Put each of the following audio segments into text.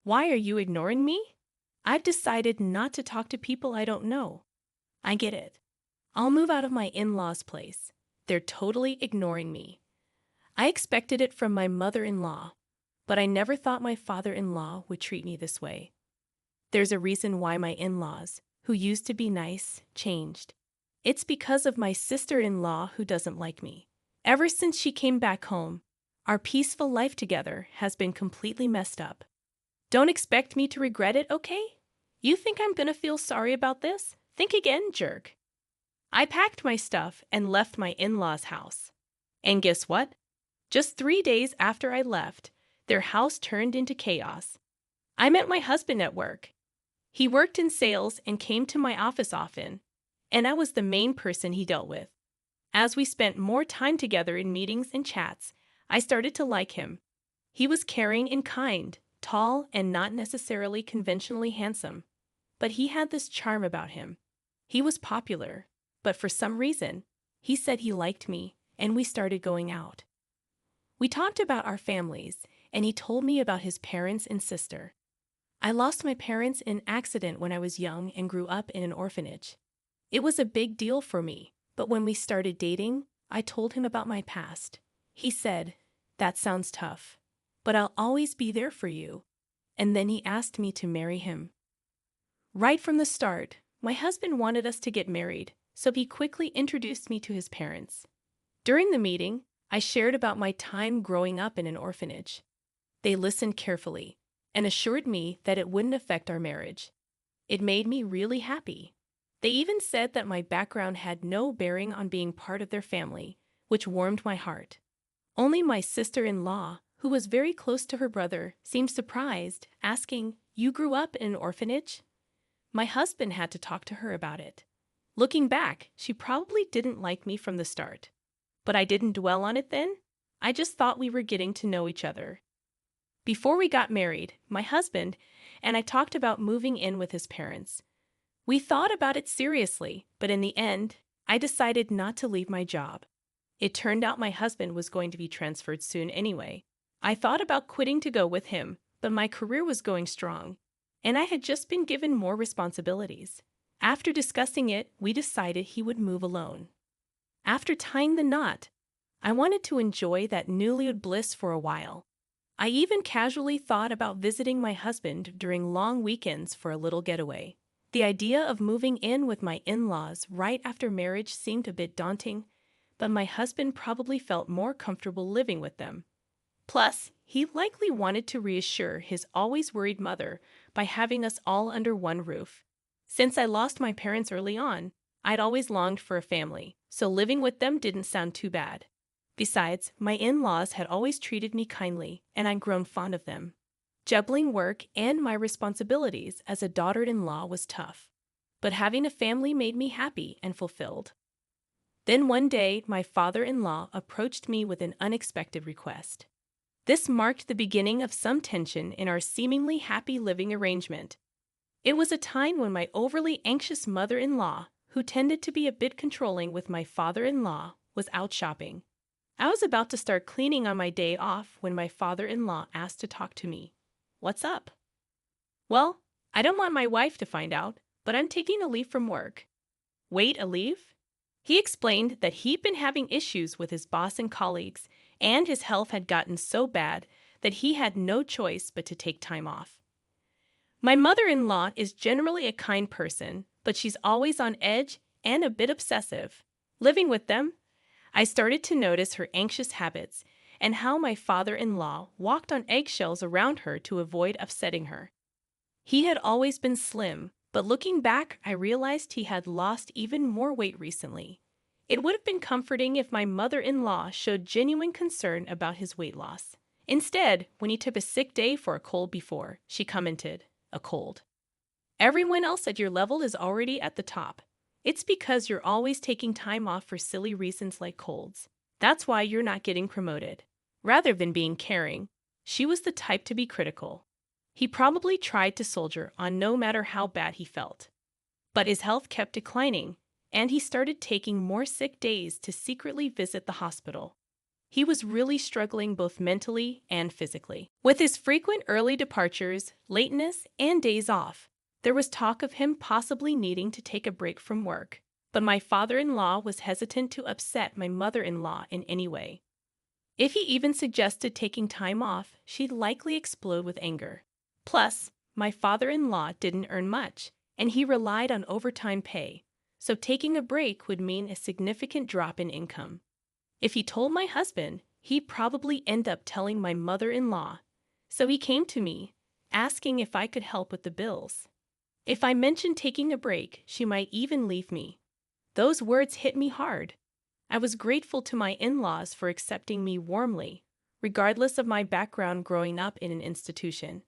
Why are you ignoring me? I've decided not to talk to people I don't know. I get it. I'll move out of my in-laws' place. They're totally ignoring me. I expected it from my mother-in-law, but I never thought my father-in-law would treat me this way. There's a reason why my in-laws, who used to be nice, changed. It's because of my sister-in-law who doesn't like me. Ever since she came back home, our peaceful life together has been completely messed up. Don't expect me to regret it, okay? You think I'm gonna feel sorry about this? Think again, jerk. I packed my stuff and left my in-laws' house. And guess what? Just 3 days after I left, their house turned into chaos. I met my husband at work. He worked in sales and came to my office often, and I was the main person he dealt with. As we spent more time together in meetings and chats, I started to like him. He was caring and kind, tall and not necessarily conventionally handsome, but he had this charm about him. He was popular, but for some reason, he said he liked me, and we started going out. We talked about our families, and he told me about his parents and sister. I lost my parents in an accident when I was young and grew up in an orphanage. It was a big deal for me, but when we started dating, I told him about my past. He said, "That sounds tough, but I'll always be there for you." And then he asked me to marry him. Right from the start, my husband wanted us to get married, so he quickly introduced me to his parents. During the meeting, I shared about my time growing up in an orphanage. They listened carefully and assured me that it wouldn't affect our marriage. It made me really happy. They even said that my background had no bearing on being part of their family, which warmed my heart. Only my sister-in-law, who was very close to her brother, seemed surprised, asking, "You grew up in an orphanage?" My husband had to talk to her about it. Looking back, she probably didn't like me from the start. But I didn't dwell on it then. I just thought we were getting to know each other. Before we got married, my husband and I talked about moving in with his parents. We thought about it seriously, but in the end, I decided not to leave my job. It turned out my husband was going to be transferred soon anyway. I thought about quitting to go with him, but my career was going strong, and I had just been given more responsibilities. After discussing it, we decided he would move alone. After tying the knot, I wanted to enjoy that newlywed bliss for a while. I even casually thought about visiting my husband during long weekends for a little getaway. The idea of moving in with my in-laws right after marriage seemed a bit daunting, but my husband probably felt more comfortable living with them. Plus, he likely wanted to reassure his always worried mother by having us all under one roof. Since I lost my parents early on, I'd always longed for a family, so living with them didn't sound too bad. Besides, my in-laws had always treated me kindly, and I'd grown fond of them. Juggling work and my responsibilities as a daughter-in-law was tough, but having a family made me happy and fulfilled. Then one day, my father-in-law approached me with an unexpected request. This marked the beginning of some tension in our seemingly happy living arrangement. It was a time when my overly anxious mother-in-law, who tended to be a bit controlling with my father-in-law, was out shopping. I was about to start cleaning on my day off when my father-in-law asked to talk to me. "What's up?" "Well, I don't want my wife to find out, but I'm taking a leave from work." "Wait, a leave?" He explained that he'd been having issues with his boss and colleagues, and his health had gotten so bad that he had no choice but to take time off. My mother-in-law is generally a kind person, but she's always on edge and a bit obsessive. Living with them, I started to notice her anxious habits and how my father-in-law walked on eggshells around her to avoid upsetting her. He had always been slim, but looking back, I realized he had lost even more weight recently. It would have been comforting if my mother-in-law showed genuine concern about his weight loss. Instead, when he took a sick day for a cold before, she commented, "A cold. Everyone else at your level is already at the top. It's because you're always taking time off for silly reasons like colds. That's why you're not getting promoted." Rather than being caring, she was the type to be critical. He probably tried to soldier on no matter how bad he felt. But his health kept declining, and he started taking more sick days to secretly visit the hospital. He was really struggling both mentally and physically. With his frequent early departures, lateness, and days off, there was talk of him possibly needing to take a break from work. But my father-in-law was hesitant to upset my mother-in-law in any way. If he even suggested taking time off, she'd likely explode with anger. Plus, my father-in-law didn't earn much, and he relied on overtime pay, so taking a break would mean a significant drop in income. If he told my husband, he'd probably end up telling my mother-in-law, so he came to me, asking if I could help with the bills. If I mentioned taking a break, she might even leave me. Those words hit me hard. I was grateful to my in-laws for accepting me warmly, regardless of my background growing up in an institution.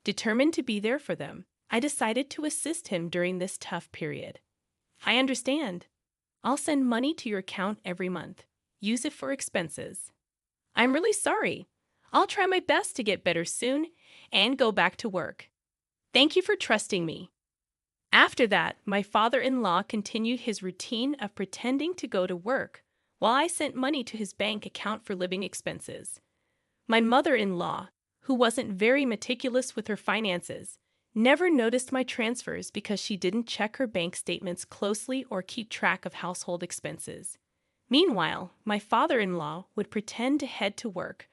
Determined to be there for them, I decided to assist him during this tough period. I understand. I'll send money to your account every month. Use it for expenses. I'm really sorry. I'll try my best to get better soon and go back to work. Thank you for trusting me. After that, my father-in-law continued his routine of pretending to go to work while I sent money to his bank account for living expenses. My mother-in-law, who wasn't very meticulous with her finances, never noticed my transfers because she didn't check her bank statements closely or keep track of household expenses. Meanwhile, my father-in-law would pretend to head to work,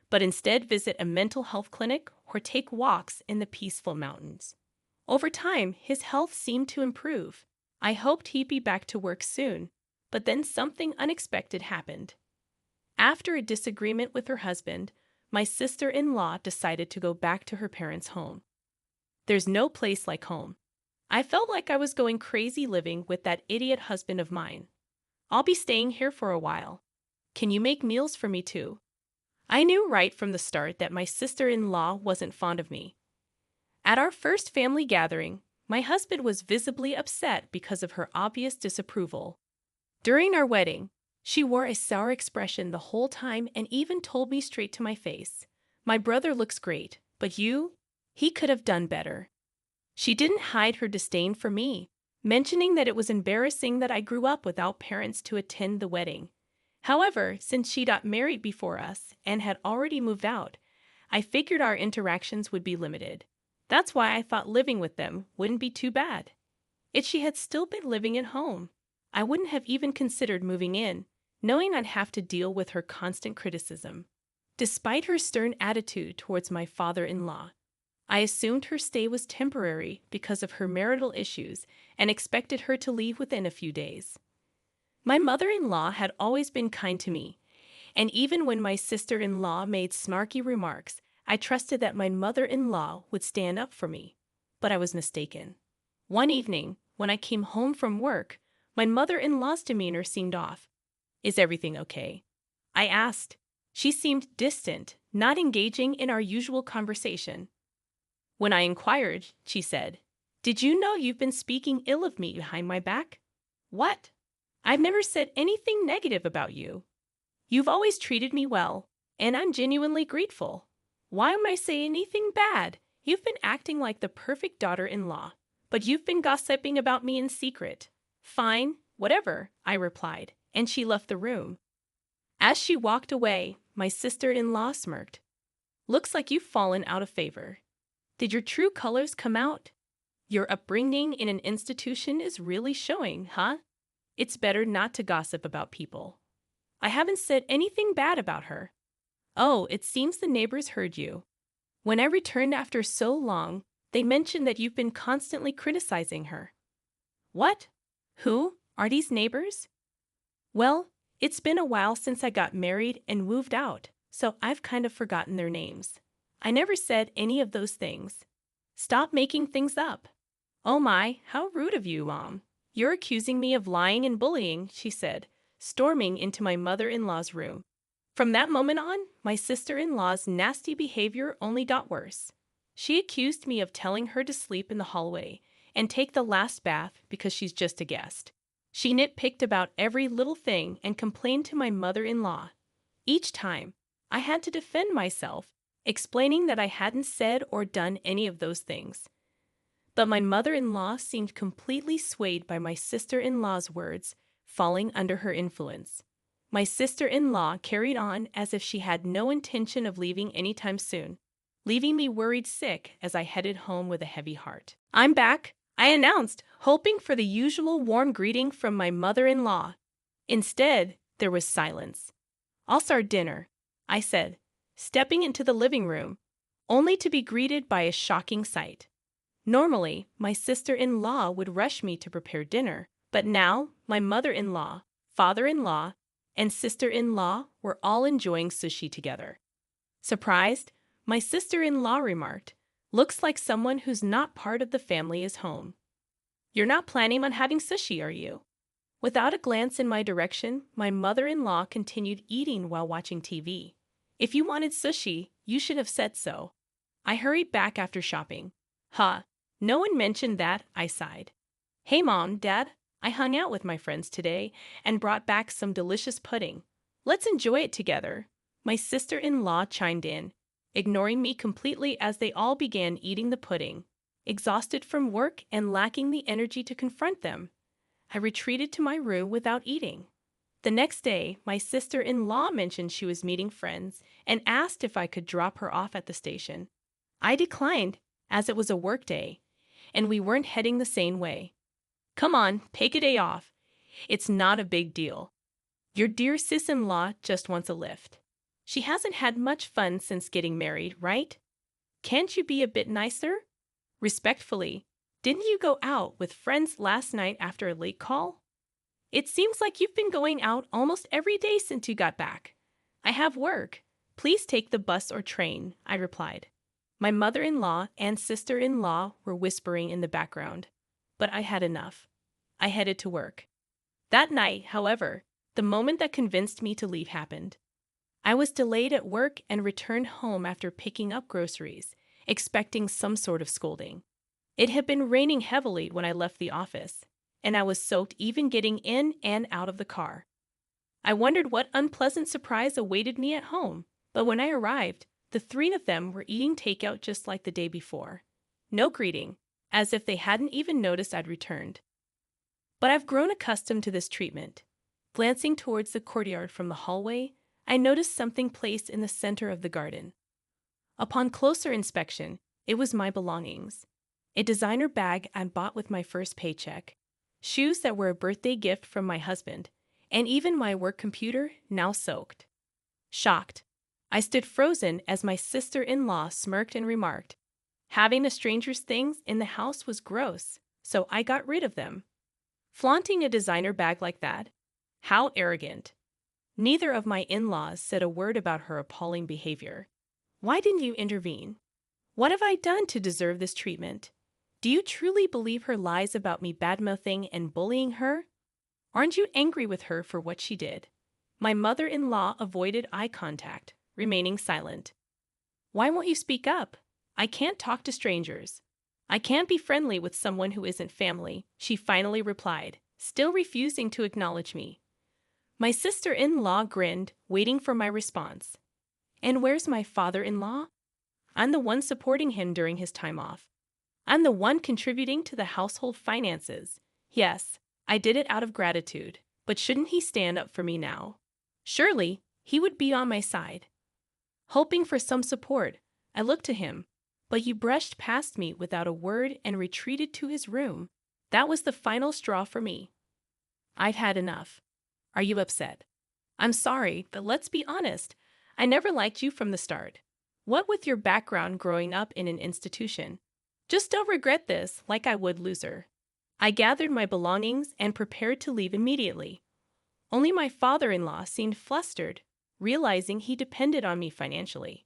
but instead visit a mental health clinic or take walks in the peaceful mountains. Over time, his health seemed to improve. I hoped he'd be back to work soon, but then something unexpected happened. After a disagreement with her husband, my sister-in-law decided to go back to her parents' home. There's no place like home. I felt like I was going crazy living with that idiot husband of mine. I'll be staying here for a while. Can you make meals for me too? I knew right from the start that my sister-in-law wasn't fond of me. At our first family gathering, my husband was visibly upset because of her obvious disapproval. During our wedding, she wore a sour expression the whole time and even told me straight to my face, "My brother looks great, but you? He could have done better." She didn't hide her disdain for me, mentioning that it was embarrassing that I grew up without parents to attend the wedding. However, since she got married before us and had already moved out, I figured our interactions would be limited. That's why I thought living with them wouldn't be too bad. If she had still been living at home, I wouldn't have even considered moving in, knowing I'd have to deal with her constant criticism. Despite her stern attitude towards my father-in-law, I assumed her stay was temporary because of her marital issues and expected her to leave within a few days. My mother-in-law had always been kind to me, and even when my sister-in-law made snarky remarks, I trusted that my mother-in-law would stand up for me. But I was mistaken. One evening, when I came home from work, my mother-in-law's demeanor seemed off. "Is everything okay?" I asked. She seemed distant, not engaging in our usual conversation. When I inquired, she said, "Did you know you've been speaking ill of me behind my back?" "What? I've never said anything negative about you. You've always treated me well, and I'm genuinely grateful. Why am I saying anything bad? You've been acting like the perfect daughter-in-law, but you've been gossiping about me in secret." "Fine, whatever," I replied, and she left the room. As she walked away, my sister-in-law smirked. "Looks like you've fallen out of favor. Did your true colors come out? Your upbringing in an institution is really showing, huh? It's better not to gossip about people." "I haven't said anything bad about her." "Oh, it seems the neighbors heard you. When I returned after so long, they mentioned that you've been constantly criticizing her." "What? Who? Are these neighbors?" "Well, it's been a while since I got married and moved out, so I've kind of forgotten their names. I never said any of those things. Stop making things up." "Oh my, how rude of you, Mom. You're accusing me of lying and bullying," she said, storming into my mother-in-law's room. From that moment on, my sister-in-law's nasty behavior only got worse. She accused me of telling her to sleep in the hallway and take the last bath because she's just a guest. She nitpicked about every little thing and complained to my mother-in-law. Each time, I had to defend myself, explaining that I hadn't said or done any of those things. But my mother-in-law seemed completely swayed by my sister-in-law's words, falling under her influence. My sister-in-law carried on as if she had no intention of leaving anytime soon, leaving me worried sick as I headed home with a heavy heart. "I'm back," I announced, hoping for the usual warm greeting from my mother-in-law. Instead, there was silence. "I'll start dinner," I said, stepping into the living room, only to be greeted by a shocking sight. Normally, my sister-in-law would rush me to prepare dinner, but now my mother-in-law, father-in-law, and sister-in-law were all enjoying sushi together. Surprised, my sister-in-law remarked, "Looks like someone who's not part of the family is home. You're not planning on having sushi, are you?" Without a glance in my direction, my mother-in-law continued eating while watching TV. "If you wanted sushi, you should have said so." I hurried back after shopping. "Huh, no one mentioned that," I sighed. "Hey Mom, Dad, I hung out with my friends today and brought back some delicious pudding. Let's enjoy it together." My sister-in-law chimed in, ignoring me completely as they all began eating the pudding. Exhausted from work and lacking the energy to confront them, I retreated to my room without eating. The next day, my sister-in-law mentioned she was meeting friends and asked if I could drop her off at the station. I declined, as it was a work day, and we weren't heading the same way. "Come on, take a day off. It's not a big deal. Your dear sis-in-law just wants a lift. She hasn't had much fun since getting married, right? Can't you be a bit nicer?" Respectfully, "Didn't you go out with friends last night after a late call? It seems like you've been going out almost every day since you got back." "I have work. Please take the bus or train," I replied. My mother-in-law and sister-in-law were whispering in the background, but I had enough. I headed to work. That night, however, the moment that convinced me to leave happened. I was delayed at work and returned home after picking up groceries, expecting some sort of scolding. It had been raining heavily when I left the office, and I was soaked even getting in and out of the car. I wondered what unpleasant surprise awaited me at home, but when I arrived, the three of them were eating takeout just like the day before. No greeting, as if they hadn't even noticed I'd returned. But I've grown accustomed to this treatment. Glancing towards the courtyard from the hallway, I noticed something placed in the center of the garden. Upon closer inspection, it was my belongings. A designer bag I'd bought with my first paycheck, shoes that were a birthday gift from my husband, and even my work computer, now soaked. Shocked, I stood frozen as my sister-in-law smirked and remarked, "Having a stranger's things in the house was gross, so I got rid of them." Flaunting a designer bag like that? How arrogant. Neither of my in-laws said a word about her appalling behavior. Why didn't you intervene? What have I done to deserve this treatment? Do you truly believe her lies about me badmouthing and bullying her? Aren't you angry with her for what she did? My mother-in-law avoided eye contact, remaining silent. "Why won't you speak up? I can't talk to strangers. I can't be friendly with someone who isn't family," she finally replied, still refusing to acknowledge me. My sister-in-law grinned, waiting for my response. "And where's my father-in-law? I'm the one supporting him during his time off. I'm the one contributing to the household finances. Yes, I did it out of gratitude, but shouldn't he stand up for me now? Surely, he would be on my side." Hoping for some support, I looked to him, but he brushed past me without a word and retreated to his room. That was the final straw for me. "I've had enough. Are you upset?" "I'm sorry, but let's be honest. I never liked you from the start. What with your background growing up in an institution? Just don't regret this like I would loser." I gathered my belongings and prepared to leave immediately. Only my father-in-law seemed flustered, realizing he depended on me financially.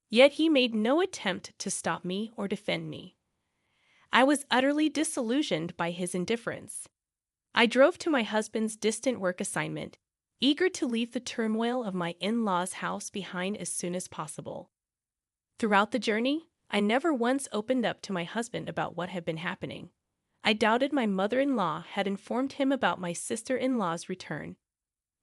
Yet he made no attempt to stop me or defend me. I was utterly disillusioned by his indifference. I drove to my husband's distant work assignment, eager to leave the turmoil of my in-laws' house behind as soon as possible. Throughout the journey, I never once opened up to my husband about what had been happening. I doubted my mother-in-law had informed him about my sister-in-law's return.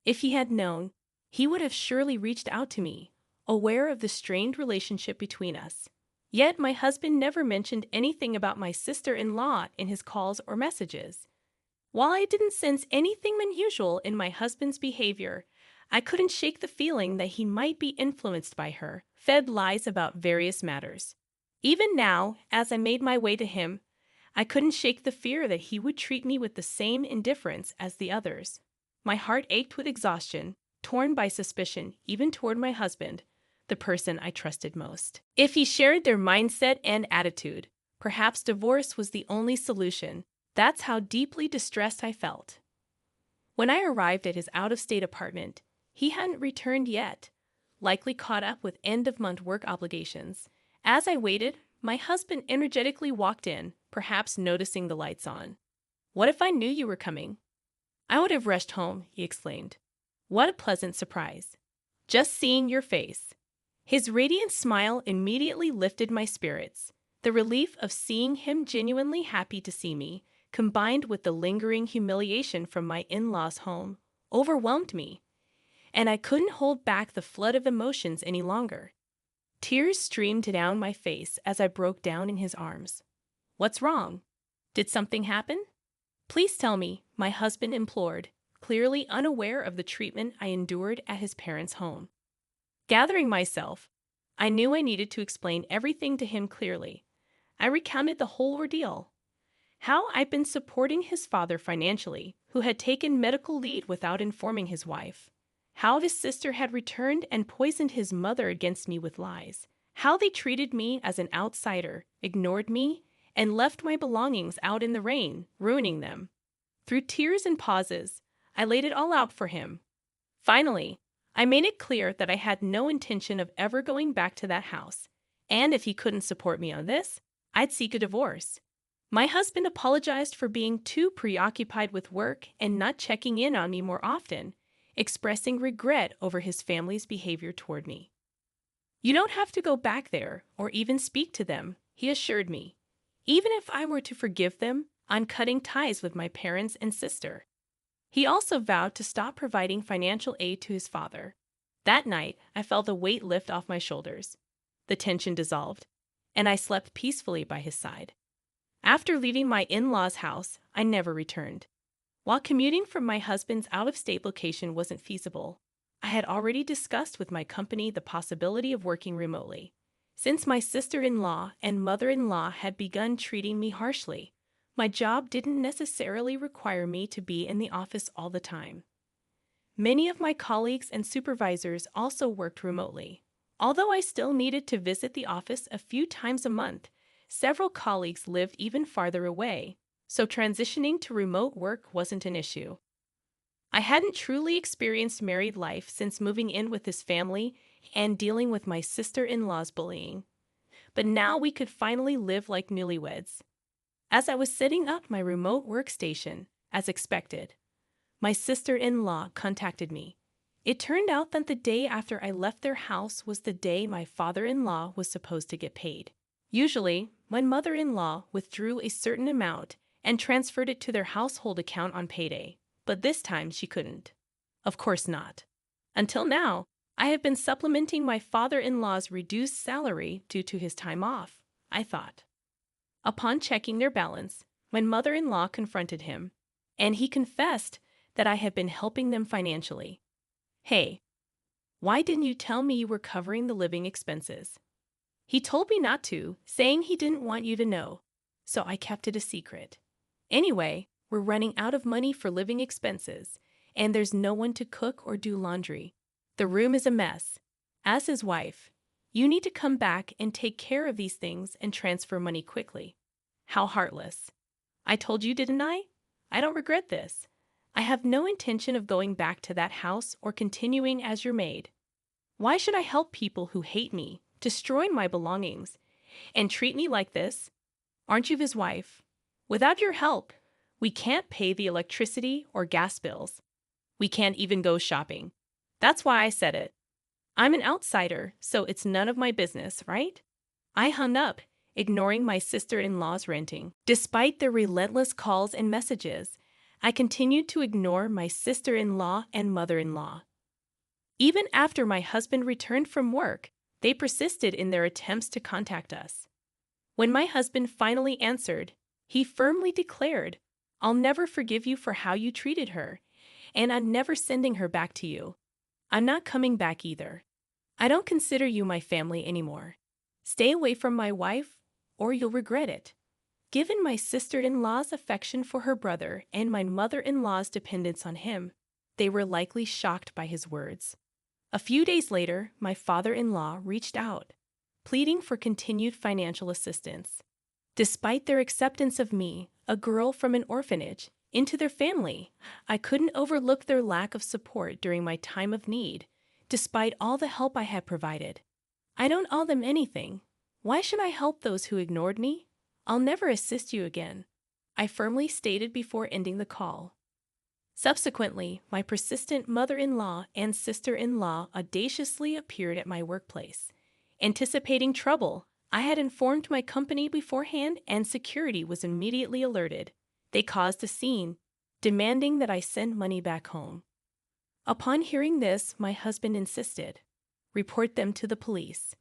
If he had known, he would have surely reached out to me, aware of the strained relationship between us. Yet my husband never mentioned anything about my sister-in-law in his calls or messages. While I didn't sense anything unusual in my husband's behavior, I couldn't shake the feeling that he might be influenced by her, fed lies about various matters. Even now, as I made my way to him, I couldn't shake the fear that he would treat me with the same indifference as the others. My heart ached with exhaustion, torn by suspicion, even toward my husband, the person I trusted most. If he shared their mindset and attitude, perhaps divorce was the only solution. That's how deeply distressed I felt. When I arrived at his out-of-state apartment, he hadn't returned yet, likely caught up with end-of-month work obligations. As I waited, my husband energetically walked in, perhaps noticing the lights on. "What if I knew you were coming?" "I would have rushed home," he exclaimed. "What a pleasant surprise. Just seeing your face." His radiant smile immediately lifted my spirits. The relief of seeing him genuinely happy to see me, combined with the lingering humiliation from my in-laws' home, overwhelmed me, and I couldn't hold back the flood of emotions any longer. Tears streamed down my face as I broke down in his arms. "What's wrong? Did something happen?" "Please tell me," my husband implored, clearly unaware of the treatment I endured at his parents' home. Gathering myself, I knew I needed to explain everything to him clearly. I recounted the whole ordeal. How I'd been supporting his father financially, who had taken medical leave without informing his wife. How his sister had returned and poisoned his mother against me with lies. How they treated me as an outsider, ignored me, and left my belongings out in the rain, ruining them. Through tears and pauses, I laid it all out for him. Finally, I made it clear that I had no intention of ever going back to that house, and if he couldn't support me on this, I'd seek a divorce. My husband apologized for being too preoccupied with work and not checking in on me more often, expressing regret over his family's behavior toward me. "You don't have to go back there or even speak to them," he assured me. "Even if I were to forgive them, I'm cutting ties with my parents and sister." He also vowed to stop providing financial aid to his father. That night, I felt a weight lift off my shoulders. The tension dissolved, and I slept peacefully by his side. After leaving my in-laws' house, I never returned. While commuting from my husband's out-of-state location wasn't feasible, I had already discussed with my company the possibility of working remotely. Since my sister-in-law and mother-in-law had begun treating me harshly, my job didn't necessarily require me to be in the office all the time. Many of my colleagues and supervisors also worked remotely. Although I still needed to visit the office a few times a month, several colleagues lived even farther away, so transitioning to remote work wasn't an issue. I hadn't truly experienced married life since moving in with his family and dealing with my sister-in-law's bullying. But now we could finally live like newlyweds. As I was setting up my remote workstation, as expected, my sister-in-law contacted me. It turned out that the day after I left their house was the day my father-in-law was supposed to get paid. Usually, my mother-in-law withdrew a certain amount and transferred it to their household account on payday, but this time she couldn't. Of course not. Until now, I have been supplementing my father-in-law's reduced salary due to his time off, I thought. Upon checking their balance, my mother-in-law confronted him, and he confessed that I had been helping them financially. "Hey, why didn't you tell me you were covering the living expenses?" "He told me not to, saying he didn't want you to know, so I kept it a secret. Anyway, we're running out of money for living expenses, and there's no one to cook or do laundry. The room is a mess. As his wife, you need to come back and take care of these things and transfer money quickly." How heartless. I told you, didn't I? I don't regret this. I have no intention of going back to that house or continuing as your maid. Why should I help people who hate me, destroy my belongings, and treat me like this? Aren't you his wife? Without your help, we can't pay the electricity or gas bills. We can't even go shopping. That's why I said it. I'm an outsider, so it's none of my business, right? I hung up, ignoring my sister-in-law's ranting. Despite their relentless calls and messages, I continued to ignore my sister-in-law and mother-in-law. Even after my husband returned from work, they persisted in their attempts to contact us. When my husband finally answered, he firmly declared, "I'll never forgive you for how you treated her, and I'm never sending her back to you." I'm not coming back either. I don't consider you my family anymore. Stay away from my wife, or you'll regret it. Given my sister-in-law's affection for her brother and my mother-in-law's dependence on him, they were likely shocked by his words. A few days later, my father-in-law reached out, pleading for continued financial assistance. Despite their acceptance of me, a girl from an orphanage, into their family, I couldn't overlook their lack of support during my time of need, despite all the help I had provided. I don't owe them anything. Why should I help those who ignored me? I'll never assist you again, I firmly stated before ending the call. Subsequently, my persistent mother-in-law and sister-in-law audaciously appeared at my workplace. Anticipating trouble, I had informed my company beforehand and security was immediately alerted. They caused a scene, demanding that I send money back home. Upon hearing this, my husband insisted, report them to the police.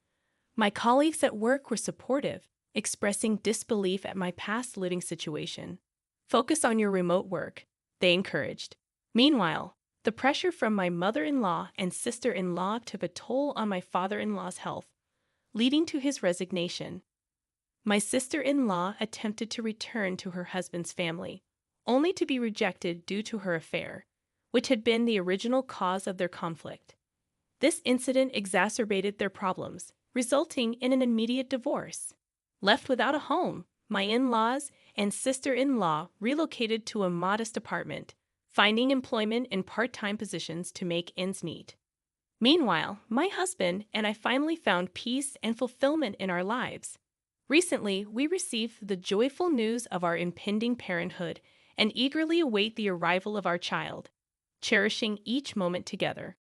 My colleagues at work were supportive, expressing disbelief at my past living situation. Focus on your remote work, they encouraged. Meanwhile, the pressure from my mother-in-law and sister-in-law took a toll on my father-in-law's health, leading to his resignation. My sister-in-law attempted to return to her husband's family, only to be rejected due to her affair, which had been the original cause of their conflict. This incident exacerbated their problems, resulting in an immediate divorce. Left without a home, my in-laws and sister-in-law relocated to a modest apartment, finding employment in part-time positions to make ends meet. Meanwhile, my husband and I finally found peace and fulfillment in our lives. Recently, we received the joyful news of our impending parenthood and eagerly await the arrival of our child, cherishing each moment together.